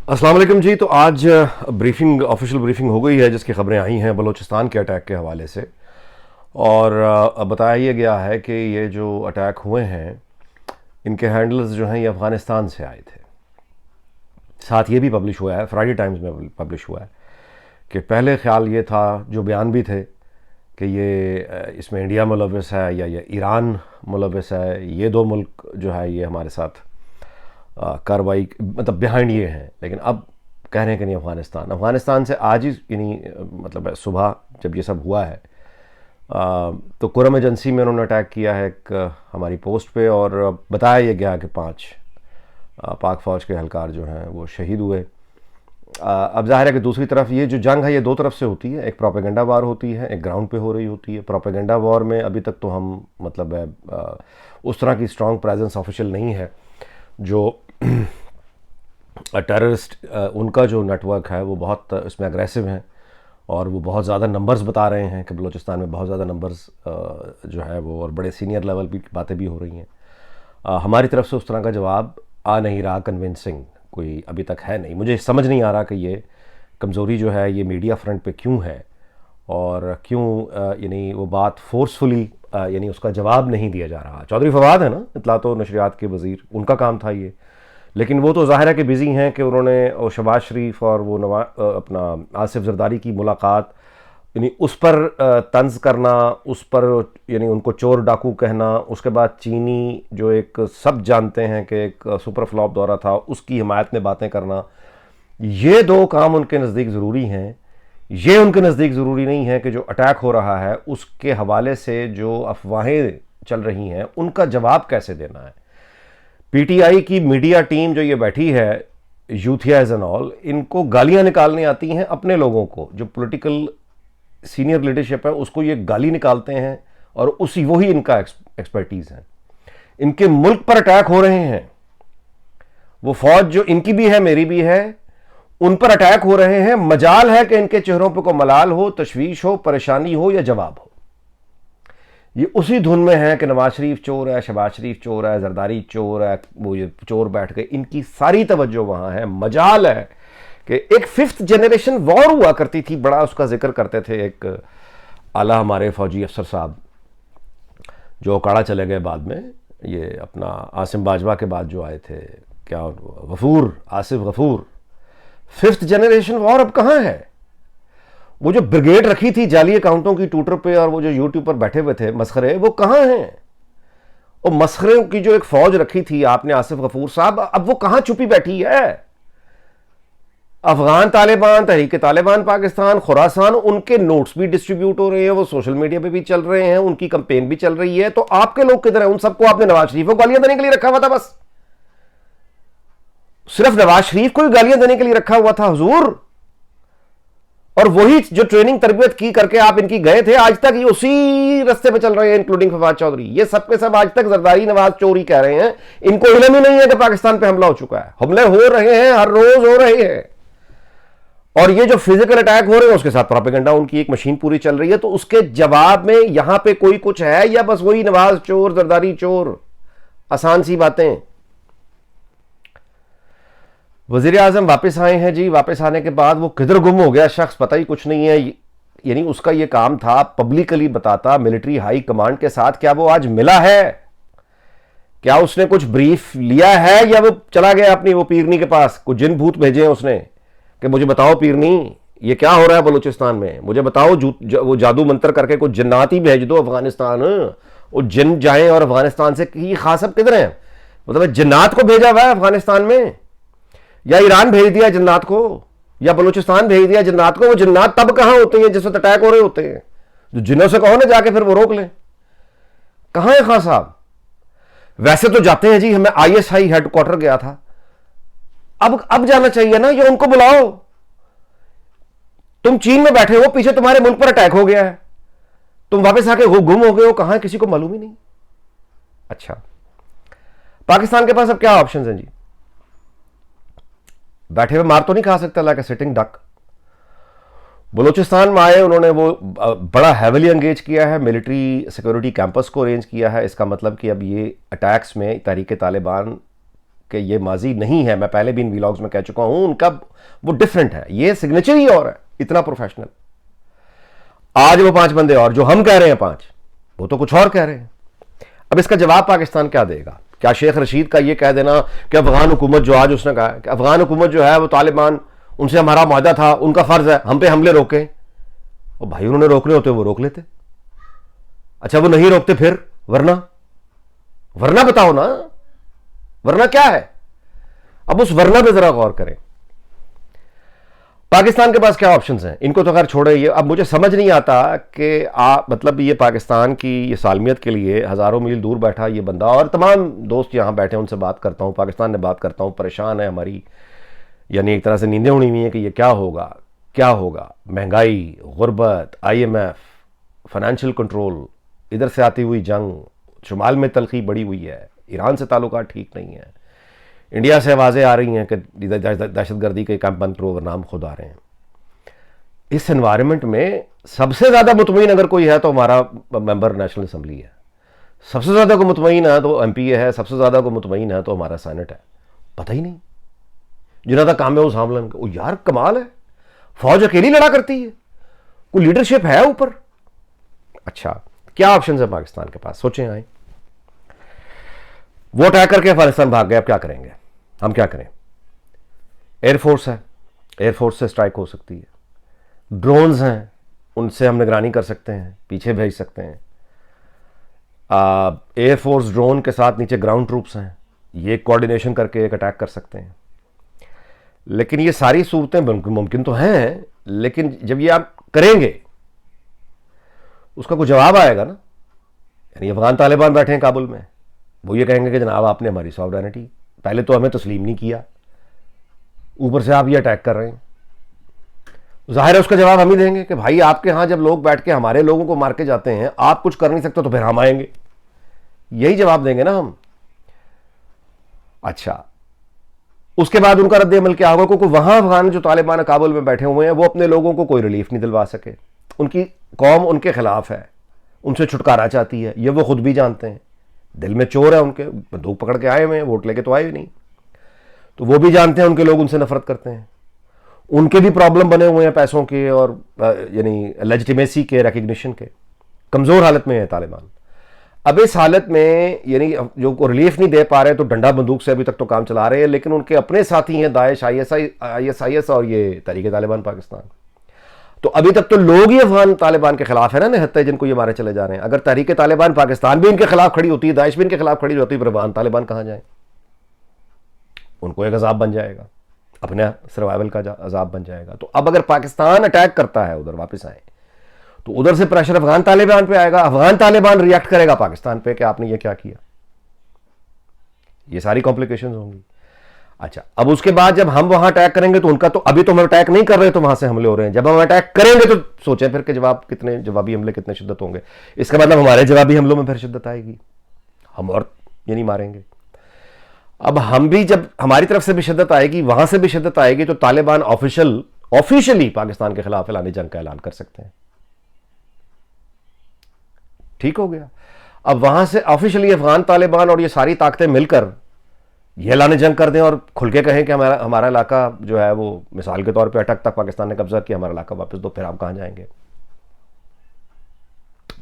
अस्सलाम वालेकुम जी। तो आज ऑफिशियल ब्रीफिंग हो गई है जिसकी खबरें आई हैं बलूचिस्तान के अटैक के हवाले से। और बताया ये गया है कि ये जो अटैक हुए हैं इनके हैंडल्स जो हैं ये अफ़गानिस्तान से आए थे। साथ ये भी पब्लिश हुआ है, फ्राइडे टाइम्स में पब्लिश हुआ है कि पहले ख्याल ये था, जो बयान भी थे, कि ये इसमें इंडिया मुलव्वस है या ये ईरान मुलव्वस है। ये दो मुल्क जो है ये हमारे साथ कार्रवाई मतलब बिहाइंड ये हैं। लेकिन अब कह रहे हैं कि नहीं, अफ़गानिस्तान से आज ही यानी मतलब सुबह जब ये सब हुआ है तो कुरम एजेंसी में उन्होंने अटैक किया है एक हमारी पोस्ट पे, और बताया ये गया कि 5 पाक फ़ौज के एहलकार जो हैं वो शहीद हुए। अब जाहिर है कि दूसरी तरफ ये जो जंग है ये दो तरफ से होती है, एक प्रोपेगेंडा वार होती है, एक ग्राउंड पे हो रही होती है। प्रोपेगेंडा वार में अभी तक तो हम मतलब उस तरह की स्ट्रॉन्ग प्रेजेंस ऑफिशियल नहीं है। जो टेररिस्ट उनका जो नेटवर्क है वो बहुत इसमें अग्रेसिव हैं और वो बहुत ज़्यादा नंबर्स बता रहे हैं कि बलूचिस्तान में बहुत ज़्यादा नंबर्स जो है वो, और बड़े सीनियर लेवल की बातें भी हो रही हैं। हमारी तरफ से उस तरह का जवाब आ नहीं रहा, कन्विंसिंग कोई अभी तक है नहीं। मुझे समझ नहीं आ रहा कि ये कमज़ोरी जो है ये मीडिया फ्रंट पे क्यों है, और क्यों यानी वो बात फोर्सफुली यानी उसका जवाब नहीं दिया जा रहा। चौधरी फवाद है ना इत्तलात व नशरियात के वज़ीर, उनका काम था ये। लेकिन वो तो ज़ाहिर है कि बिज़ी हैं कि उन्होंने और शहबाज शरीफ और वो अपना आसिफ जरदारी की मुलाकात, यानी उस पर तंज करना, उस पर यानी उनको चोर डाकू कहना, उसके बाद चीनी जो एक सब जानते हैं कि एक सुपर फ्लॉप दौरा था उसकी हिमायत में बातें करना, ये दो काम उनके नज़दीक ज़रूरी हैं। ये उनके नज़दीक ज़रूरी नहीं है कि जो अटैक हो रहा है उसके हवाले से जो अफवाहें चल रही हैं उनका जवाब कैसे देना है। पीटीआई की मीडिया टीम जो ये बैठी है, यूथियाज एंड ऑल, इनको गालियां निकालनी आती हैं अपने लोगों को। जो पॉलिटिकल सीनियर लीडरशिप है उसको ये गाली निकालते हैं और उसी वही इनका एक्सपर्टीज है। इनके मुल्क पर अटैक हो रहे हैं, वो फौज जो इनकी भी है मेरी भी है, उन पर अटैक हो रहे हैं। मजाल है कि इनके चेहरों पर को मलाल हो, तशवीश हो, परेशानी हो या जवाब हो। ये उसी धुन में है कि नवाज शरीफ चोर है, शहबाज शरीफ चोर है, जरदारी चोर है, वो ये चोर बैठ गए। इनकी सारी तवज्जो वहां है। मजाल है कि एक 5th जनरेशन वॉर हुआ करती थी, बड़ा उसका जिक्र करते थे एक आला हमारे फौजी अफसर साहब जो अकाड़ा चले गए बाद में, ये अपना आसिम बाजवा के बाद जो आए थे, क्या Ghafoor, Asif Ghafoor. 5th generation war अब कहां है? वो जो ब्रिगेड रखी थी जाली अकाउंटों की ट्विटर पे और वो जो यूट्यूब पर बैठे हुए थे मसखरे, वो कहां हैं? और मसखरे की जो एक फौज रखी थी आपने, आसिफ गफूर साहब, अब वो कहां छुपी बैठी है? अफगान तालिबान, तहरीक तालिबान पाकिस्तान, खुरासान, उनके नोट्स भी डिस्ट्रीब्यूट हो रहे हैं, वो सोशल मीडिया पे भी चल रहे हैं, उनकी कंपेन भी चल रही है। तो आपके लोग किधर हैं? उन सबको आपने नवाज शरीफ को गालियां देने के लिए रखा हुआ था। बस सिर्फ नवाज शरीफ को ही गालियां देने के लिए रखा हुआ था हुजूर। और वही जो ट्रेनिंग तरबियत की करके आप इनकी गए थे, आज तक ये उसी रास्ते पे चल रहे हैं, इंक्लूडिंग फवाद चौधरी। ये सब के सब आज तक जरदारी नवाज चोरी कह रहे हैं। इनको इल्म ही नहीं है कि पाकिस्तान पे हमला हो चुका है। हमले हो रहे हैं, हर रोज हो रहे हैं। और ये जो फिजिकल अटैक हो रहे हैं उसके साथ प्रोपेगेंडा उनकी एक मशीन पूरी चल रही है। तो उसके जवाब में यहां पे कोई कुछ है या बस वही नवाज चोर, जरदारी चोर, आसान सी बातें। वजीर आजम वापस आए हैं जी। वापस आने के बाद वो किधर गुम हो गया शख्स पता ही कुछ नहीं है। यानी उसका ये काम था पब्लिकली बताता मिलिट्री हाई कमांड के साथ। क्या वो आज मिला है? क्या उसने कुछ ब्रीफ लिया है या वो चला गया अपनी वो पीरनी के पास? कुछ जिन भूत भेजे हैं उसने कि मुझे बताओ पीरनी ये क्या हो रहा है बलूचिस्तान में, मुझे बताओ। वो जादू मंत्र करके कुछ जिन्नात ही भेज दो अफगानिस्तान। वो जिन जाए और अफगानिस्तान से ये खास अब किधर है? मतलब जिन्नात को भेजा हुआ है अफगानिस्तान में, या ईरान भेज दिया जन्नात को, या बलूचिस्तान भेज दिया जन्नात को? वो जन्नात तब कहां होते हैं जिस वक्त अटैक हो रहे होते हैं? जो जिन्हों से कहो ना जाके फिर वो रोक लें। कहां है खान साहब? वैसे तो जाते हैं जी, हमें आईएसआई हेडक्वार्टर गया था, अब जाना चाहिए ना, या उनको बुलाओ। तुम चीन में बैठे हो, पीछे तुम्हारे मुल्क पर अटैक हो गया है, तुम वापस आके गुम हो गए हो, कहां किसी को मालूम ही नहीं। अच्छा, पाकिस्तान के पास अब क्या ऑप्शन है जी? बैठे हुए मार तो नहीं खा सकता like a sitting duck. Balochistan में आए, उन्होंने वो बड़ा हैविली एंगेज किया है, मिलिट्री सिक्योरिटी कैंपस को अरेंज किया है। इसका मतलब कि अब ये अटैक्स में तहरीक तालिबान कि ये माजी नहीं है, मैं पहले भी इन व्लॉग्स में कह चुका हूं, उनका वो डिफरेंट है, ये सिग्नेचर ही और है, इतना प्रोफेशनल। आज वो 5 बंदे और जो हम कह रहे हैं 5, वो तो कुछ और कह रहे हैं। अब इसका जवाब पाकिस्तान क्या देगा? क्या शेख रशीद का ये कह देना कि अफगान हुकूमत जो आज उसने कहा कि अफगान हुकूमत जो है वो तालिबान, उनसे हमारा मुआहदा था, उनका फर्ज है हम पे हमले रोकें, और भाई उन्होंने रोकने होते वो रोक लेते। अच्छा वो नहीं रोकते फिर? वरना बताओ ना, वरना क्या है? अब उस वरना पे जरा गौर करें। पाकिस्तान के पास क्या ऑप्शंस हैं? इनको तो खैर छोड़े, ये अब मुझे समझ नहीं आता कि मतलब ये पाकिस्तान की ये सालमियत के लिए हज़ारों मील दूर बैठा ये बंदा, और तमाम दोस्त यहाँ बैठे उनसे बात करता हूँ, पाकिस्तान में बात करता हूँ, परेशान है हमारी, यानी एक तरह से नींदें उड़ी हुई हैं कि ये क्या होगा क्या होगा। महंगाई, गुर्बत, IMF, फाइनेंशियल कंट्रोल, इधर से आती हुई जंग, शुमाल में तलखी बढ़ी हुई है, ईरान से ताल्लुकात ठीक नहीं है, इंडिया से आवाज़ें आ रही हैं कि दहशतगर्दी के कैंप बंद करो वरना हम खुद आ रहे हैं। इस एनवायरनमेंट में सबसे ज़्यादा मुतमईन अगर कोई है तो हमारा मेंबर नेशनल असम्बली है, सबसे ज़्यादा को मुतमईन है तो MP है, सबसे ज़्यादा को मुतमईन है तो हमारा सेनेट है। पता ही नहीं जिन्हों का काम है उस हमलन का। यार कमाल है, फौज अकेली लड़ा करती है, कोई लीडरशिप है ऊपर? अच्छा क्या ऑप्शन है पाकिस्तान के पास? सोचें। आए वो अटैक करके अफगानिस्तान भाग गए, अब क्या करेंगे हम? क्या करें? एयरफोर्स है, एयरफोर्स से स्ट्राइक हो सकती है, ड्रोन्स हैं उनसे हम निगरानी कर सकते हैं, पीछे भेज सकते हैं, एयरफोर्स ड्रोन के साथ नीचे ग्राउंड ट्रूप्स हैं, ये कोऑर्डिनेशन करके एक अटैक कर सकते हैं। लेकिन ये सारी सूरतें मुमकिन तो हैं, लेकिन जब ये आप करेंगे उसका कोई जवाब आएगा ना। यानी अफगान तालिबान बैठे हैं काबुल में, वो ये कहेंगे कि जनाब आपने हमारी सॉवरेनिटी पहले तो हमें तस्लीम नहीं किया, ऊपर से आप ये अटैक कर रहे हैं। जाहिर है उसका जवाब हम ही देंगे कि भाई आपके यहां जब लोग बैठ के हमारे लोगों को मार के जाते हैं, आप कुछ कर नहीं सकते तो फिर हम आएंगे, यही जवाब देंगे ना हम। अच्छा उसके बाद उनका रद्द अमल क्या होगा? क्योंकि वहां अफगान जो तालिबान काबुल में बैठे हुए हैं वो अपने लोगों को कोई रिलीफ नहीं दिलवा सके, उनकी कौम उनके खिलाफ है, उनसे छुटकारा चाहती है, ये वो खुद भी जानते हैं, दिल में चोर है उनके, बंदूक पकड़ के आए हुए हैं, वोट लेके तो आए ही नहीं, तो वो भी जानते हैं उनके लोग उनसे नफरत करते हैं, उनके भी प्रॉब्लम बने हुए हैं पैसों के और यानी लेजिटिमेसी के, रिकग्निशन के। कमज़ोर हालत में है तालिबान। अब इस हालत में यानी जो को रिलीफ नहीं दे पा रहे तो डंडा बंदूक से अभी तक तो काम चला रहे हैं, लेकिन उनके अपने साथी हैं दाइश, ISIS और ये तहरीक तालिबान पाकिस्तान। तो अभी तक तो लोग ही अफगान तालिबान के खिलाफ है ना, निहत्ते जिनको ये मारे चले जा रहे हैं। अगर तहरीक तालिबान पाकिस्तान भी इनके खिलाफ खड़ी होती है, दाइश भी इनके खिलाफ खड़ी होती है, फिर अफगान तालिबान कहां जाए? उनको एक अजाब बन जाएगा, अपने सर्वाइवल का अजाब बन जाएगा। तो अब अगर पाकिस्तान अटैक करता है, उधर वापस आए, तो उधर से प्रेशर अफगान तालिबान पे आएगा, अफगान तालिबान रिएक्ट करेगा पाकिस्तान पे कि आपने ये क्या किया। ये सारी कॉम्प्लिकेशंस होंगी। अच्छा अब उसके बाद जब हम वहां अटैक करेंगे तो उनका तो अभी तो हम अटैक नहीं कर रहे तो वहां से हमले हो रहे हैं, जब हम अटैक करेंगे तो सोचें फिर के जवाबी हमले कितने शिद्दत होंगे। इसका मतलब हमारे जवाबी हमलों में फिर शिद्दत आएगी, हम और ये नहीं मारेंगे। अब हम भी जब हमारी तरफ से भी शिद्दत आएगी, वहां से भी शिद्दत आएगी, तो तालिबान ऑफिशियली पाकिस्तान के खिलाफ ऐलानी जंग का ऐलान कर सकते हैं। ठीक हो गया। अब वहां से ऑफिशियली अफगान तालिबान और ये सारी ताकतें मिलकर ये ऐलान जंग कर दें और खुल के कहें कि हमारा इलाका जो है वो मिसाल के तौर पे अटक तक पाकिस्तान ने कब्जा किया, हमारा इलाका वापस दो, फिर आप कहां जाएंगे?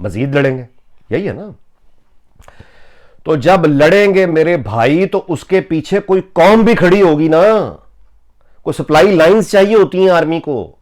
मजीद लड़ेंगे, यही है ना। तो जब लड़ेंगे मेरे भाई तो उसके पीछे कोई कौम भी खड़ी होगी ना, कोई सप्लाई लाइंस चाहिए होती हैं आर्मी को,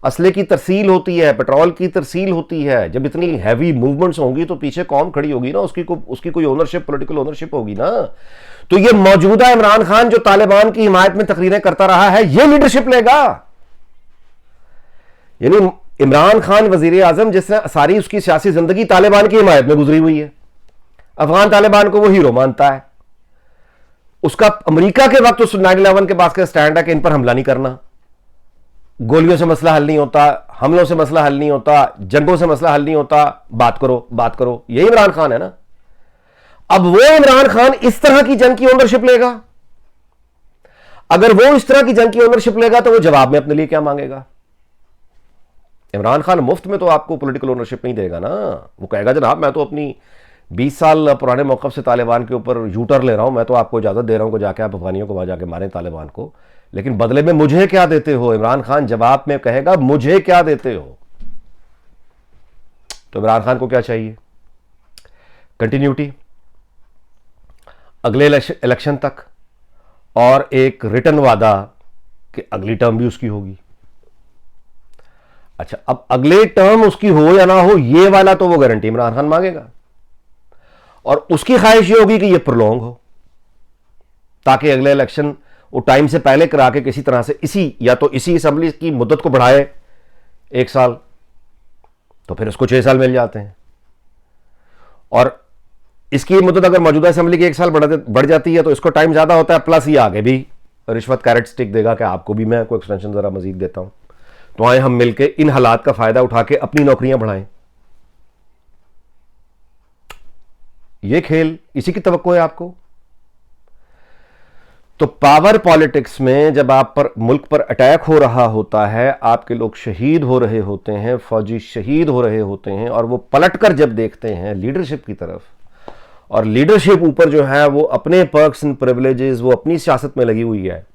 असले की तरसील होती है, पेट्रोल की तरसील होती है। जब इतनी हैवी मूवमेंट्स होंगी तो पीछे कौम खड़ी होगी ना, उसकी कोई ओनरशिप, पॉलिटिकल ओनरशिप होगी ना। तो ये मौजूदा इमरान खान जो तालिबान की हिमायत में तकरीरें करता रहा है, ये लीडरशिप लेगा। यानी इमरान खान वजीर आजम जिसने सारी उसकी सियासी जिंदगी तालिबान की हिमायत में गुजरी हुई है, अफगान तालिबान को वो हीरो मानता है। उसका अमेरिका के वक्त उस 9/11 के बाद का स्टैंड है कि इन पर हमला नहीं करना, गोलियों से मसला हल नहीं होता, हमलों से मसला हल नहीं होता, जंगों से मसला हल नहीं होता, बात करो बात करो। यही इमरान खान है ना। अब वो इमरान खान इस तरह की जंग की ओनरशिप लेगा। अगर वो इस तरह की जंग की ओनरशिप लेगा तो वो जवाब में अपने लिए क्या मांगेगा? इमरान खान मुफ्त में तो आपको पॉलिटिकल ओनरशिप नहीं देगा ना। वो कहेगा जनाब मैं तो अपनी 20 साल पुराने मौक़िफ़ से तालिबान के ऊपर यूटर ले रहा हूँ, मैं तो आपको इजाज़त दे रहा हूँ कि जाके आप अफगानियों को वहाँ जाके मारें तालिबान को, लेकिन बदले में मुझे क्या देते हो? इमरान खान जवाब में कहेगा मुझे क्या देते हो? तो इमरान खान को क्या चाहिए? कंटिन्यूटी अगले इलेक्शन तक, और एक रिटर्न वादा कि अगली टर्म भी उसकी होगी। अच्छा, अब अगले टर्म उसकी हो या ना हो, ये वाला तो वो गारंटी इमरान खान मांगेगा, और उसकी ख्वाहिश ये होगी कि ये प्रोलॉन्ग हो, ताकि अगले इलेक्शन वो टाइम से पहले करा के किसी तरह से इसी असेंबली की मुद्दत को बढ़ाए 1 साल, तो फिर उसको 6 साल मिल जाते हैं। और इसकी मुद्दत अगर मौजूदा असेंबली की 1 साल बढ़ जाती है तो इसको टाइम ज्यादा होता है, प्लस ये आगे भी रिश्वत कैरेट स्टिक देगा कि आपको भी मैं कोई एक्सटेंशन जरा मजीद देता हूं। तो आए हम मिलकर इन हालात का फायदा उठा के अपनी नौकरियां बढ़ाएं। ये खेल इसी की तवक्को है आपको। तो पावर पॉलिटिक्स में जब आप पर मुल्क पर अटैक हो रहा होता है, आपके लोग शहीद हो रहे होते हैं, फौजी शहीद हो रहे होते हैं, और वो पलटकर जब देखते हैं लीडरशिप की तरफ, और लीडरशिप ऊपर जो है वो अपने पर्क्स एंड प्रिविलेजेस, वो अपनी सियासत में लगी हुई है,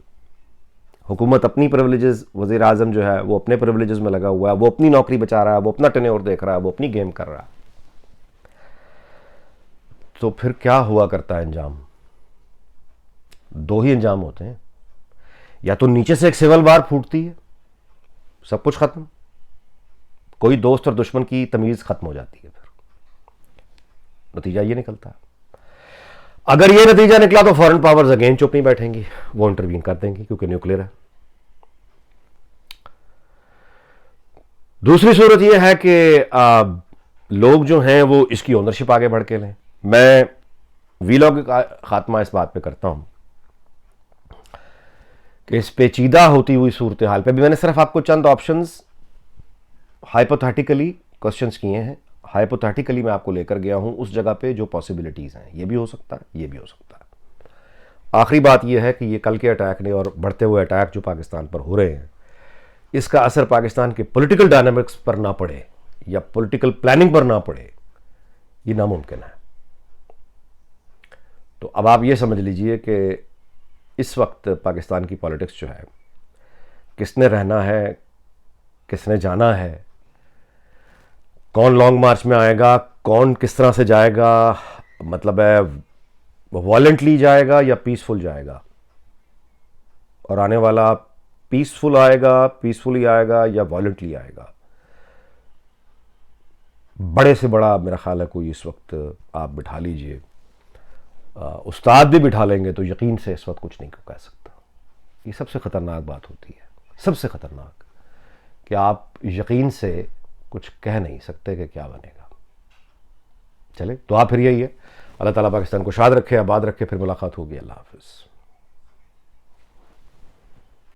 हुकूमत अपनी प्रिविलेजेस, वज़ीर आज़म जो है वो अपने प्रिविलेजेस में लगा हुआ है, वो अपनी नौकरी बचा रहा है, वो अपना टेन्योर देख रहा है, वो अपनी गेम कर रहा है, तो फिर क्या हुआ करता है अंजाम? 2 ही अंजाम होते हैं, या तो नीचे से एक सिविल वार फूटती है, सब कुछ खत्म, कोई दोस्त और दुश्मन की तमीज खत्म हो जाती है, फिर नतीजा ये निकलता है। अगर ये नतीजा निकला तो फॉरेन पावर्स अगेन चुप नहीं बैठेंगी, वो इंटरवीन कर देंगी क्योंकि न्यूक्लियर है। दूसरी सूरत यह है कि लोग जो हैं वो इसकी ओनरशिप आगे बढ़ के लें। मैं वीलॉग का खात्मा इस बात पे करता हूं कि इस पेचीदा होती हुई सूरत हाल पे भी मैंने सिर्फ आपको चंद ऑप्शंस हाइपोथेटिकली क्वेश्चंस किए हैं। हाइपोथेटिकली मैं आपको लेकर गया हूं उस जगह पे जो पॉसिबिलिटीज हैं, ये भी हो सकता है, ये भी हो सकता है। आखिरी बात यह है कि ये कल के अटैक ने और बढ़ते हुए अटैक जो पाकिस्तान पर हो रहे हैं, इसका असर पाकिस्तान के पॉलिटिकल डायनामिक्स पर ना पड़े या पॉलिटिकल प्लानिंग पर ना पड़े, ये नामुमकिन है। तो अब आप ये समझ लीजिए कि इस वक्त पाकिस्तान की पॉलिटिक्स जो है, किसने रहना है, किसने जाना है, कौन लॉन्ग मार्च में आएगा, कौन किस तरह से जाएगा, मतलब है वॉलेंटली जाएगा या पीसफुल जाएगा, और आने वाला पीसफुली आएगा या वॉलेंटली आएगा, बड़े से बड़ा मेरा ख्याल है कोई इस वक्त आप बिठा लीजिए, उस्ताद भी बिठा लेंगे तो यकीन से इस वक्त कुछ नहीं कह सकता। ये सबसे ख़तरनाक बात होती है, सबसे ख़तरनाक, कि आप यकीन से कुछ कह नहीं सकते कि क्या बनेगा। चले, तो आप फिर यही है, अल्लाह ताला पाकिस्तान को शाद रखे, आबाद रखे। फिर मुलाकात होगी। अल्लाह हाफ़िज़।